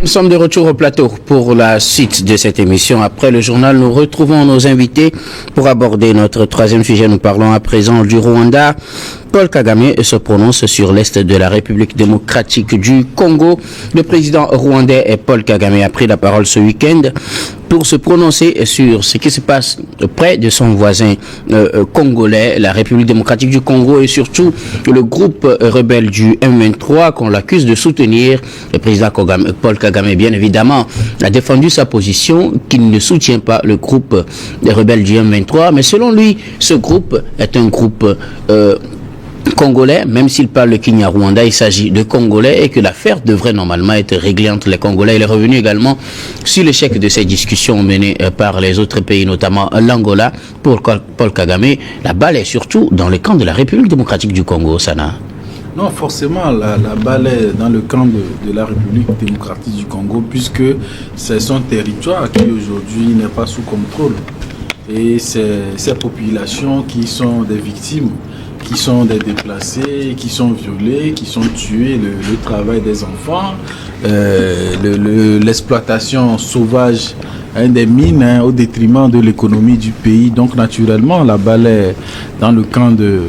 Nous sommes de retour au plateau pour la suite de cette émission. Après le journal, nous retrouvons nos invités pour aborder notre troisième sujet. Nous parlons à présent du Rwanda. Paul Kagame se prononce sur l'est de la République démocratique du Congo. Le président rwandais Paul Kagame a pris la parole ce week-end pour se prononcer sur ce qui se passe près de son voisin congolais, la République démocratique du Congo, et surtout le groupe rebelle du M23 qu'on l'accuse de soutenir. Le président Paul Kagame, bien évidemment, a défendu sa position qu'il ne soutient pas le groupe des rebelles du M23, mais selon lui, ce groupe est un groupe congolais, même s'il parle le Kinyarwanda, il s'agit de Congolais et que l'affaire devrait normalement être réglée entre les Congolais. Il est revenu également sur l'échec de ces discussions menées par les autres pays, notamment l'Angola. Pour Paul Kagame, la balle est surtout dans le camp de la République démocratique du Congo, Sana. Non, forcément, la balle est dans le camp de la République démocratique du Congo, puisque c'est son territoire qui aujourd'hui n'est pas sous contrôle. Et c'est ces populations qui sont des victimes, qui sont des déplacés, qui sont violés, qui sont tués, le travail des enfants, l'exploitation sauvage des mines au détriment de l'économie du pays. Donc naturellement, la balle est dans le camp de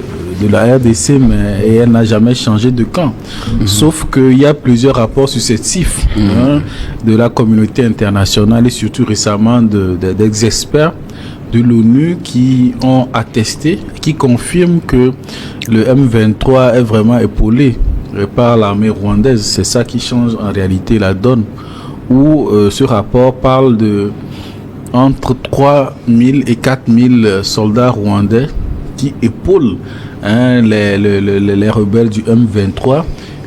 la RDC, mais elle n'a jamais changé de camp. Sauf qu'il y a plusieurs rapports successifs de la communauté internationale et surtout récemment des experts de l'ONU qui ont attesté, qui confirment que le M23 est vraiment épaulé par l'armée rwandaise. C'est ça qui change en réalité la donne, où ce rapport parle de entre 3 000 et 4 000 soldats rwandais qui épaulent les rebelles du M23.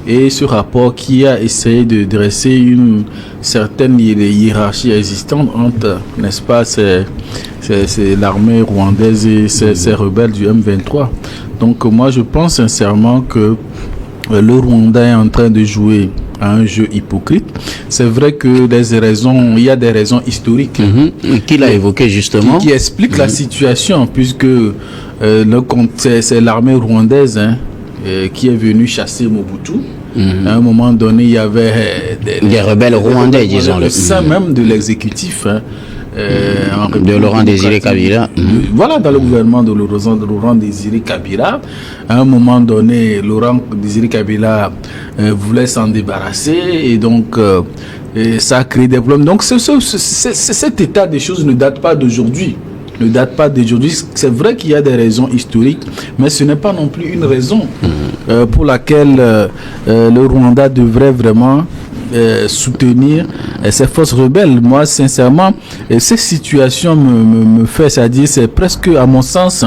Et ce rapport qui a essayé de dresser une certaine hiérarchie existante entre, n'est-ce pas, c'est l'armée rwandaise et ces rebelles du M23. Donc moi je pense sincèrement que le Rwanda est en train de jouer à un jeu hypocrite. C'est vrai que il y a des raisons historiques qu'il a évoqué justement, qui expliquent la situation, puisque c'est l'armée rwandaise qui est venue chasser Mobutu. À un moment donné, il y avait des rebelles rwandais, disons-le. Le sein même de l'exécutif. De Laurent Désiré Kabila. Voilà, dans le gouvernement de Laurent Désiré Kabila. À un moment donné, Laurent Désiré Kabila voulait s'en débarrasser et donc ça a créé des problèmes. Donc cet état des choses ne date pas d'aujourd'hui. C'est vrai qu'il y a des raisons historiques, mais ce n'est pas non plus une raison pour laquelle le Rwanda devrait vraiment soutenir ces forces rebelles. Moi, sincèrement, cette situation me fait, c'est-à-dire, c'est presque, à mon sens,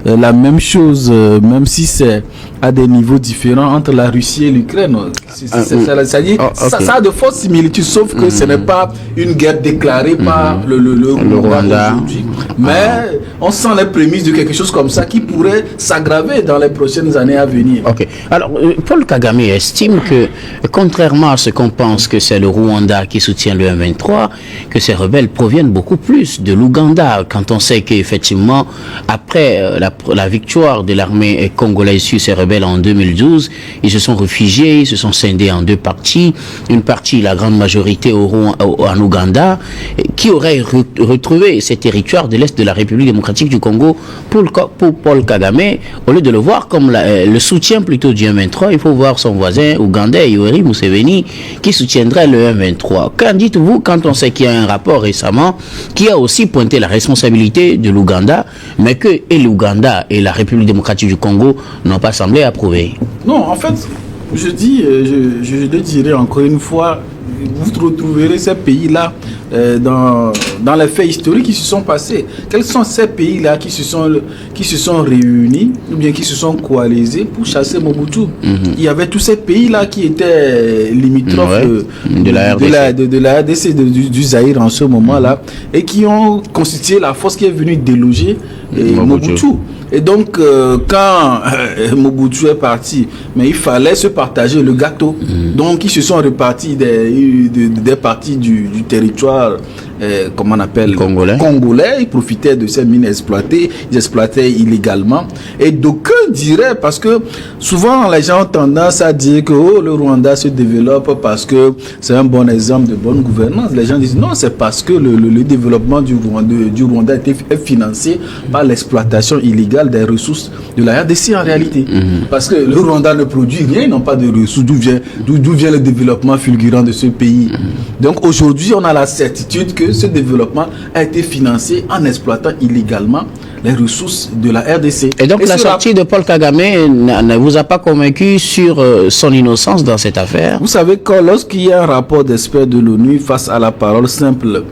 la même chose, même si c'est à des niveaux différents entre la Russie et l'Ukraine. C'est-à-dire, ça a de fortes similitudes, sauf que ce n'est pas une guerre déclarée par le Rwanda aujourd'hui. Mais on sent les prémices de quelque chose comme ça qui pourrait s'aggraver dans les prochaines années à venir. Ok. Alors, Paul Kagame estime que, contrairement à ce qu'on pense que c'est le Rwanda qui soutient le M23, que ces rebelles proviennent beaucoup plus de l'Ouganda, quand on sait qu'effectivement, après la victoire de l'armée congolaise sur ces rebelles en 2012, ils se sont réfugiés, ils se sont scindés en deux parties. Une partie, la grande majorité, en Ouganda, qui aurait retrouvé ces territoires de l'Est de la République démocratique du Congo. Pour Paul Kagame, au lieu de le voir comme le soutien plutôt du M23, il faut voir son voisin ougandais, Yoweri Museveni, qui soutiendrait le M23. Qu'en dites-vous quand on sait qu'il y a un rapport récemment qui a aussi pointé la responsabilité de l'Ouganda, mais que et l'Ouganda et la République démocratique du Congo n'ont pas semblé approuver? Non, en fait, je le dirais encore une fois, vous retrouverez ces pays-là dans les faits historiques qui se sont passés. Quels sont ces pays-là qui se sont réunis ou bien qui se sont coalisés pour chasser Mobutu? Il y avait tous ces pays-là qui étaient limitrophes de la RDC, du Zaïre en ce moment-là, et qui ont constitué la force qui est venue déloger Mobutu. Et donc, quand Mobutu est parti, mais il fallait se partager le gâteau. Donc, ils se sont répartis des parties du territoire, comment on appelle, congolais. Ils profitaient de ces mines exploitées. Ils exploitaient illégalement. Et d'aucuns diraient, parce que souvent les gens ont tendance à dire que le Rwanda se développe parce que c'est un bon exemple de bonne gouvernance. Les gens disent non, c'est parce que le développement du Rwanda est financé par l'exploitation illégale des ressources de la RDC en réalité. Parce que le Rwanda ne produit rien, ils n'ont pas de ressources. D'où vient le développement fulgurant de ce pays? Donc aujourd'hui, on a la certitude que ce développement a été financé en exploitant illégalement les ressources de la RDC. Et donc la sortie de Paul Kagame ne vous a pas convaincu sur son innocence dans cette affaire? Vous savez que lorsqu'il y a un rapport d'experts de l'ONU face à la parole simple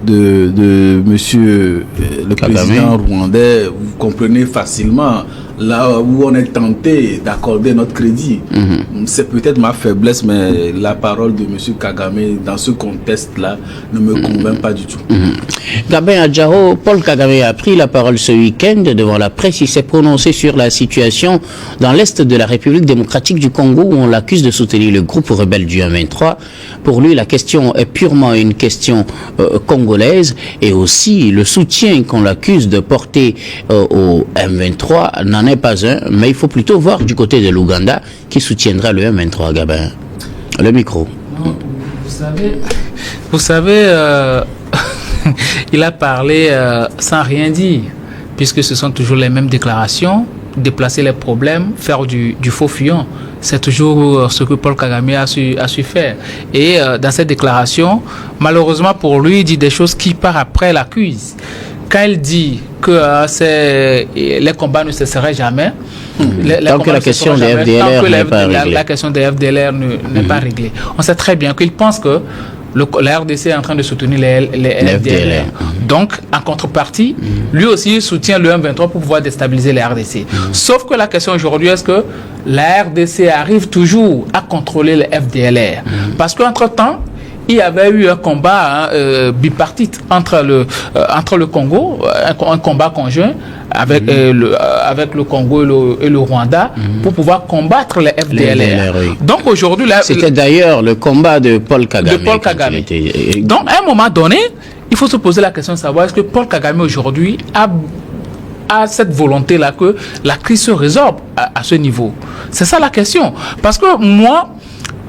de monsieur le Kagame, président rwandais, vous comprenez facilement là où on est tenté d'accorder notre crédit. C'est peut-être ma faiblesse, mais la parole de monsieur Kagame dans ce contexte-là ne me convainc pas du tout. Gabin Adjaro, Paul Kagame a pris la parole ce week-end devant la presse. Il s'est prononcé sur la situation dans l'est de la République démocratique du Congo où on l'accuse de soutenir le groupe rebelle du M23. Pour lui, la question est purement une question congolaise et aussi le soutien qu'on l'accuse de porter au M23 n'en est pas un, mais il faut plutôt voir du côté de l'Ouganda qui soutiendra le M23. Gabin, le micro. Non, vous savez il a parlé sans rien dire, puisque ce sont toujours les mêmes déclarations, déplacer les problèmes, faire du faux fuyant. C'est toujours ce que Paul Kagame a su faire. Et dans cette déclaration, malheureusement pour lui, il dit des choses qui par après l'accusent. Quand il dit que les combats ne cesseraient jamais, tant que la question des FDLR n'est pas réglée. La question des FDLR n'est pas réglée. On sait très bien qu'il pense que la RDC est en train de soutenir les FDLR. Donc, en contrepartie, lui aussi il soutient le M23 pour pouvoir déstabiliser les RDC. Sauf que la question aujourd'hui, est-ce que la RDC arrive toujours à contrôler les FDLR? Parce qu'entre-temps, il y avait eu un combat bipartite entre le Congo, un combat conjoint avec le Congo et le Rwanda pour pouvoir combattre les FDLR. Oui. Donc aujourd'hui, c'était d'ailleurs le combat de Paul Kagame. Donc à un moment donné, il faut se poser la question de savoir est-ce que Paul Kagame aujourd'hui a cette volonté-là que la crise se résorbe à ce niveau. C'est ça la question. Parce que moi,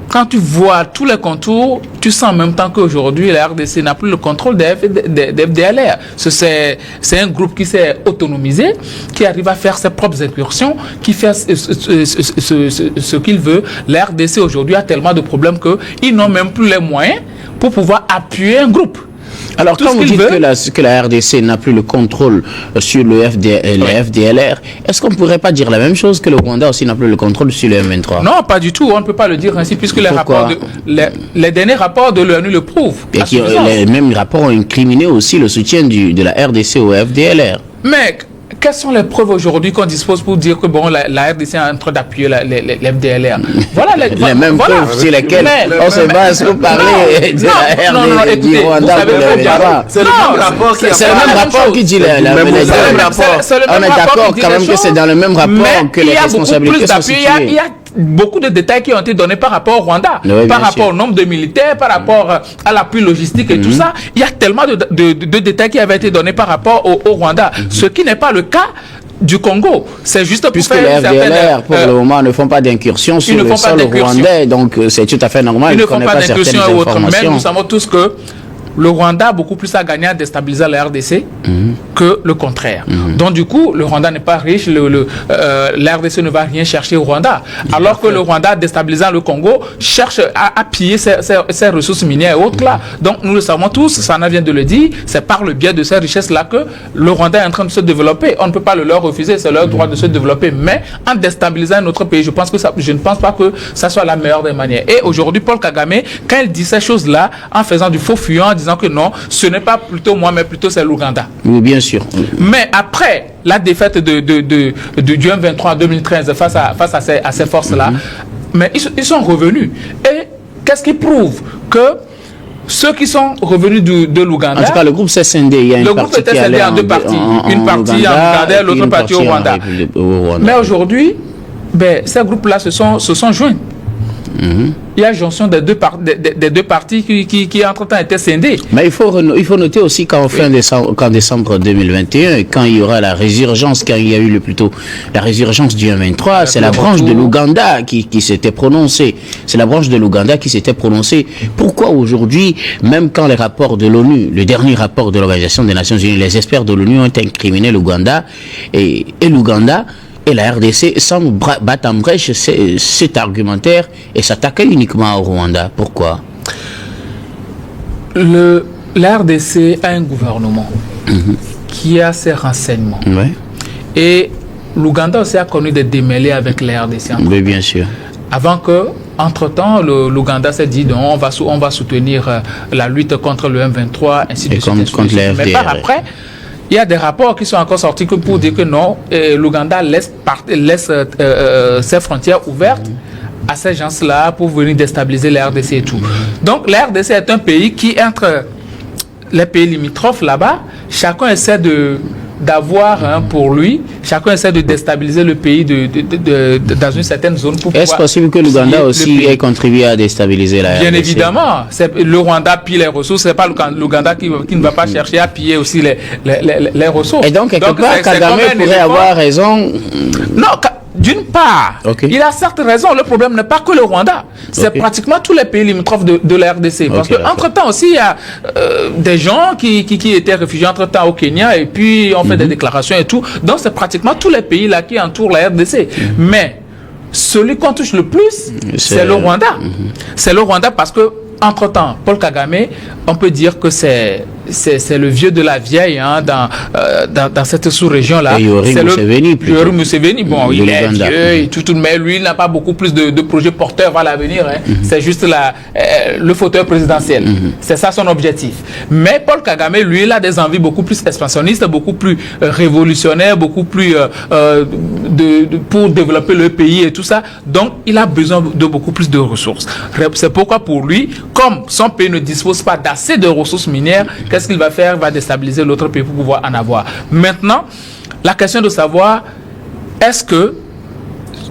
quand tu vois tous les contours, tu sens en même temps qu'aujourd'hui, la RDC n'a plus le contrôle des FDLR. C'est un groupe qui s'est autonomisé, qui arrive à faire ses propres incursions, qui fait ce qu'il veut. La RDC aujourd'hui a tellement de problèmes qu'ils n'ont même plus les moyens pour pouvoir appuyer un groupe. Alors, quand vous dites que la RDC n'a plus le contrôle sur les FDLR, est-ce qu'on ne pourrait pas dire la même chose que le Rwanda aussi n'a plus le contrôle sur le M23? Non, pas du tout. On ne peut pas le dire ainsi, puisque les derniers rapports de l'ONU le prouvent. Et les mêmes rapports ont incriminé aussi le soutien de la RDC au FDLR. Mais quelles sont les preuves aujourd'hui qu'on dispose pour dire que bon, la RDC est en train d'appuyer les FDLR? Voilà les mêmes preuves sur lesquelles on se base pour parler de la RDC du Rwanda. C'est le même rapport qui dit on est d'accord quand même que c'est dans le même rapport que les responsabilités sont situées. Il y a beaucoup de détails qui ont été donnés par rapport au Rwanda, par rapport au nombre de militaires, par rapport à l'appui logistique et tout ça. Il y a tellement de détails qui avaient été donnés par rapport au Rwanda, ce qui n'est pas le cas du Congo. C'est juste pour puisque les FDLR pour le moment ne font pas d'incursion sur le sol rwandais, donc c'est tout à fait normal. Ils ne font pas d'incursion et autres, mais nous savons tous que le Rwanda a beaucoup plus à gagner à déstabiliser la RDC que le contraire. Donc du coup, le Rwanda n'est pas riche, la RDC ne va rien chercher au Rwanda. Alors que le Rwanda, déstabilisant le Congo, cherche à piller ses ressources minières et autres là. Donc nous le savons tous, Sana vient de le dire, c'est par le biais de ces richesses-là que le Rwanda est en train de se développer. On ne peut pas le leur refuser, c'est leur droit de se développer. Mais en déstabilisant un autre pays, je ne pense pas que ça soit la meilleure des manières. Et aujourd'hui, Paul Kagame, quand il dit ces choses-là, en faisant du faux fuyant, en disant que non, ce n'est pas plutôt moi, mais plutôt c'est l'Ouganda. Oui, bien sûr. Mais après la défaite du M23 en 2013 face à ces forces-là, mais ils sont revenus. Et qu'est-ce qui prouve que ceux qui sont revenus de l'Ouganda. En tout cas, le groupe s'est scindé. Il y a une le groupe était scindé en deux parties. Une partie en Ouganda et l'autre partie au Rwanda. Mais aujourd'hui, ces groupes-là se sont joints. Il y a jonction des deux parties qui entre-temps étaient scindées. Mais il faut noter aussi qu'en décembre 2021, quand il y aura la résurgence, quand il y a eu la résurgence du M23, c'est la branche de l'Ouganda qui s'était prononcée. C'est la branche de l'Ouganda qui s'était prononcée. Pourquoi aujourd'hui, même quand les rapports de l'ONU, le dernier rapport de l'Organisation des Nations Unies, les experts de l'ONU ont incriminé l'Ouganda et l'Ouganda, et la RDC semble battre en brèche cet argumentaire et s'attaquer uniquement au Rwanda. Pourquoi? La RDC a un gouvernement qui a ses renseignements. Ouais. Et l'Ouganda aussi a connu des démêlés avec la RDC. Oui, bien sûr. Avant que, entre-temps, l'Ouganda s'est dit non, on va soutenir la lutte contre le M23, ainsi de suite. Contre la FDR. Mais par après, il y a des rapports qui sont encore sortis pour dire que non, l'Ouganda laisse ses frontières ouvertes à ces gens-là pour venir déstabiliser la RDC et tout. Donc la RDC est un pays qui, entre les pays limitrophes là-bas, chacun essaie d'avoir pour lui, chacun essaie de déstabiliser le pays dans une certaine zone. Est-ce possible que l'Ouganda aussi ait contribué à déstabiliser la RDC? Bien évidemment. Le Rwanda pille les ressources, c'est pas l'Ouganda qui ne va pas chercher à piller aussi les ressources. Et donc, quelque part, Kagame pourrait avoir raison. Non, d'une part, il a certes raison, le problème n'est pas que le Rwanda, c'est pratiquement tous les pays limitrophes de la RDC. Parce qu'entre-temps aussi, il y a des gens qui étaient réfugiés entre-temps au Kenya et puis on fait des déclarations et tout. Donc c'est pratiquement tous les pays là qui entourent la RDC. Mais celui qu'on touche le plus, c'est le Rwanda. C'est le Rwanda parce que, entre-temps, Paul Kagame, on peut dire que c'est le vieux de la vieille dans cette sous-région-là. Yoweri Museveni, bon, il est vieux et tout, mais lui, il n'a pas beaucoup plus de projets porteurs à l'avenir. C'est juste le fauteuil présidentiel. C'est ça son objectif. Mais Paul Kagame, lui, il a des envies beaucoup plus expansionnistes, beaucoup plus révolutionnaires, beaucoup plus pour développer le pays et tout ça. Donc, il a besoin de beaucoup plus de ressources. C'est pourquoi pour lui, comme son pays ne dispose pas d'assez de ressources minières, qu'est-ce qu'il va faire? Il va déstabiliser l'autre pays pour pouvoir en avoir. Maintenant, la question de savoir, est-ce que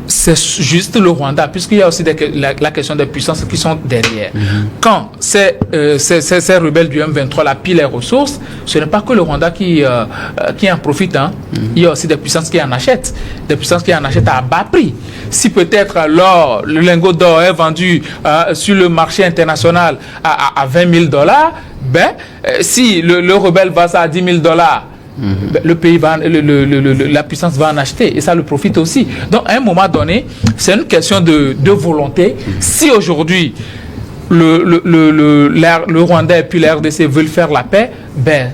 c'est juste le Rwanda, puisqu'il y a aussi la question des puissances qui sont derrière. Quand ces rebelles du M23 là pillent les ressources, ce n'est pas que le Rwanda qui en profite. Il y a aussi des puissances qui en achètent. Des puissances qui en achètent à bas prix. Si peut-être l'or, le lingot d'or est vendu sur le marché international à $20 000, si le rebelle va ça à $10 000, le pays la puissance va en acheter et ça le profite aussi. Donc à un moment donné, c'est une question de volonté. Si aujourd'hui le Rwanda et puis la RDC veulent faire la paix,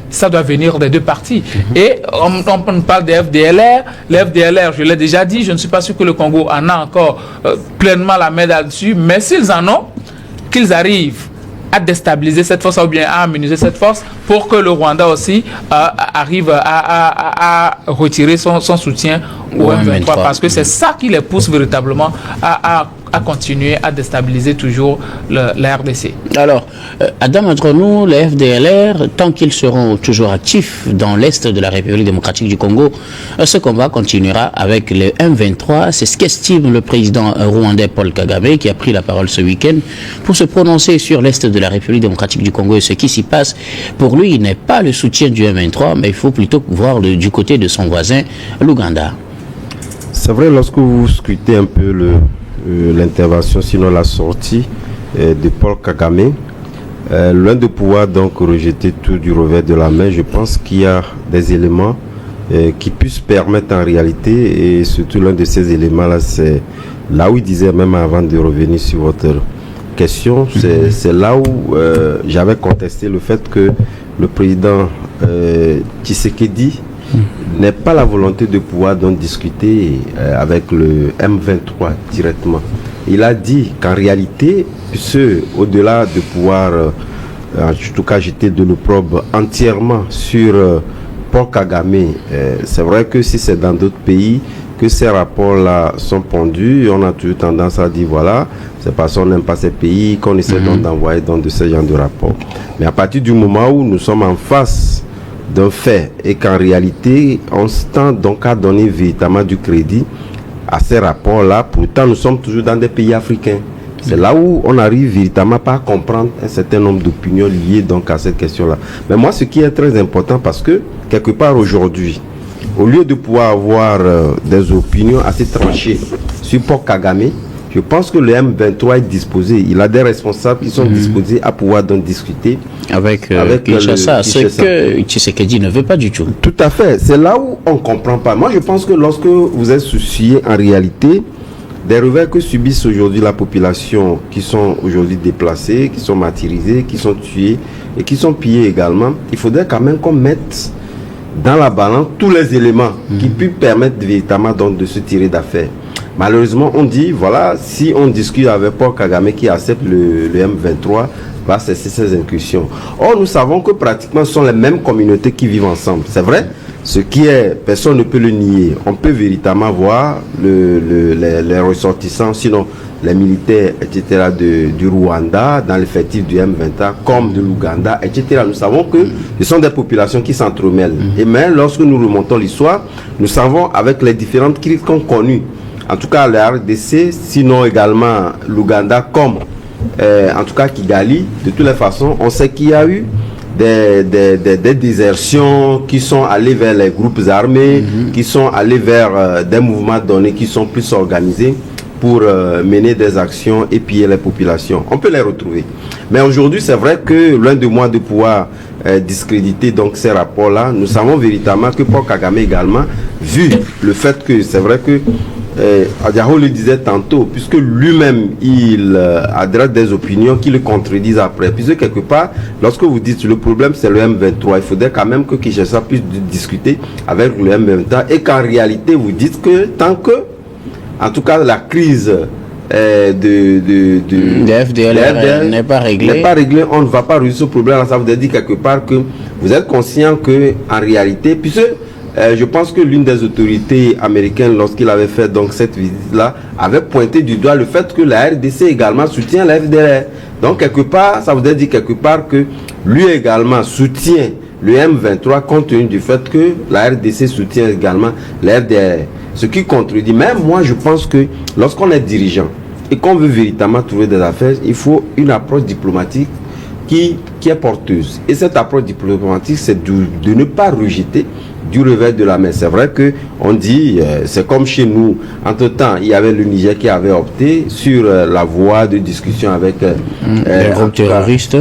ça doit venir des deux parties. Et on parle des FDLR. Les FDLR, je l'ai déjà dit, je ne suis pas sûr que le Congo en a encore pleinement la main là-dessus, mais s'ils en ont, qu'ils arrivent à déstabiliser cette force ou bien à amener cette force pour que le Rwanda aussi arrive à retirer son soutien au M23 parce que c'est ça qui les pousse véritablement à continuer à déstabiliser toujours la RDC. Alors, Adam, entre nous, les FDLR, tant qu'ils seront toujours actifs dans l'est de la République démocratique du Congo, ce combat continuera avec le M23. C'est ce qu'estime le président rwandais Paul Kagame, qui a pris la parole ce week-end pour se prononcer sur l'est de la République démocratique du Congo et ce qui s'y passe. Pour lui, il n'est pas le soutien du M23, mais il faut plutôt voir du côté de son voisin, l'Ouganda. C'est vrai, lorsque vous scrutez un peu l'intervention, sinon la sortie de Paul Kagame, loin de pouvoir donc rejeter tout du revers de la main, je pense qu'il y a des éléments qui puissent permettre en réalité, et surtout l'un de ces éléments-là, c'est là où il disait, même avant de revenir sur votre question, c'est là où j'avais contesté le fait que le président Tshisekedi n'est pas la volonté de pouvoir donc discuter avec le M23 directement. Il a dit qu'en réalité, au-delà de pouvoir, en tout cas, jeter de l'opprobre entièrement sur Paul Kagame, c'est vrai que si c'est dans d'autres pays, que ces rapports-là sont pondus. On a toujours tendance à dire, voilà, c'est parce qu'on n'aime pas ces pays qu'on essaie donc d'envoyer dans de ce genre de rapports. Mais à partir du moment où nous sommes en face d'un fait et qu'en réalité, on se tend donc à donner véritablement du crédit à ces rapports-là, pourtant nous sommes toujours dans des pays africains. C'est là où on arrive véritablement pas à comprendre un certain nombre d'opinions liées donc à cette question-là. Mais moi, ce qui est très important, parce que quelque part aujourd'hui, au lieu de pouvoir avoir des opinions assez tranchées sur Paul Kagame, je pense que le M23 est disposé. Il a des responsables qui sont disposés à pouvoir donc discuter avec Kinshasa, ce que Tshisekedi ne veut pas du tout. Tout à fait. C'est là où on ne comprend pas. Moi, je pense que lorsque vous êtes soucié en réalité des revers que subissent aujourd'hui la population, qui sont aujourd'hui déplacées, qui sont martyrisées, qui sont tuées et qui sont pillées également, il faudrait quand même qu'on mette dans la balance tous les éléments qui puissent permettre véritablement donc de se tirer d'affaire. Malheureusement, on dit, voilà, si on discute avec Paul Kagame qui accepte le M23, va cesser ses incursions. Or, nous savons que pratiquement ce sont les mêmes communautés qui vivent ensemble. C'est vrai, ce qui est, personne ne peut le nier. On peut véritablement voir les ressortissants, sinon les militaires, etc., du Rwanda, dans l'effectif du M23, comme de l'Ouganda, etc. Nous savons que ce sont des populations qui s'entremêlent. Et même lorsque nous remontons l'histoire, nous savons avec les différentes crises qu'on connues, en tout cas la RDC, sinon également l'Ouganda, comme en tout cas Kigali, de toutes les façons, on sait qu'il y a eu des désertions qui sont allées vers les groupes armés, qui sont allées vers des mouvements donnés qui sont plus organisés pour mener des actions et piller les populations. On peut les retrouver. Mais aujourd'hui, c'est vrai que loin de moi de pouvoir discréditer donc ces rapports-là, nous savons véritablement que Paul Kagame également, vu le fait que c'est vrai que Adiaho le disait tantôt, puisque lui-même il adresse des opinions qui le contredisent après. Puisque quelque part, lorsque vous dites le problème c'est le M23, il faudrait quand même que Kinshasa puisse discuter avec le M23 et qu'en réalité vous dites que tant que, en tout cas, la crise de FDLR n'est pas réglée, on ne va pas résoudre ce problème. Ça veut dire quelque part que vous êtes conscient que en réalité, puisque je pense que l'une des autorités américaines, lorsqu'il avait fait donc cette visite-là, avait pointé du doigt le fait que la RDC également soutient la FDLR. Donc quelque part, ça voudrait dire quelque part que lui également soutient le M23 compte tenu du fait que la RDC soutient également la FDLR. Ce qui contredit. Même moi, je pense que lorsqu'on est dirigeant et qu'on veut véritablement trouver des affaires, il faut une approche diplomatique qui est porteuse. Et cette approche diplomatique, c'est de ne pas rejeter du revers de la main. C'est vrai que on dit, c'est comme chez nous. Entre-temps, il y avait le Niger qui avait opté sur la voie de discussion avec les groupes terroristes,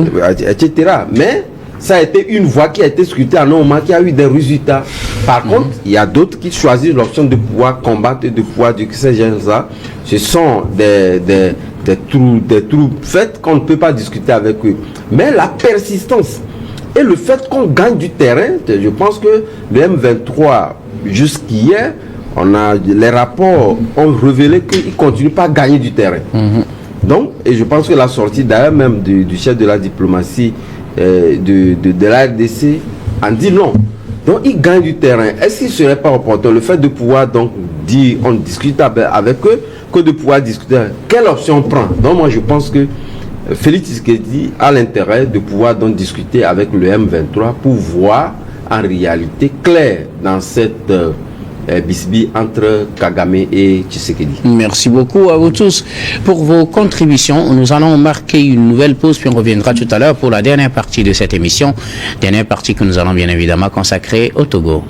etc. Mais ça a été une voie qui a été scrutée en un moment qui a eu des résultats. Par contre, il y a d'autres qui choisissent l'option de pouvoir combattre et de pouvoir dire que ces gens-là, ce sont des trous faits qu'on ne peut pas discuter avec eux. Mais la persistance et le fait qu'on gagne du terrain, je pense que le M23, jusqu'hier, les rapports ont révélé qu'il ne continue pas à gagner du terrain. Donc, et je pense que la sortie d'ailleurs même du chef de la diplomatie de la RDC en dit non. Donc, il gagne du terrain. Est-ce qu'il ne serait pas opportun le fait de pouvoir donc dire, on discute avec eux, que de pouvoir discuter, quelle option on prend? Donc, moi, je pense que Félix Tshisekedi a l'intérêt de pouvoir donc discuter avec le M23 pour voir en réalité clair dans cette bisbille entre Kagame et Tshisekedi. Merci beaucoup à vous tous pour vos contributions. Nous allons marquer une nouvelle pause puis on reviendra tout à l'heure pour la dernière partie de cette émission. Dernière partie que nous allons bien évidemment consacrer au Togo.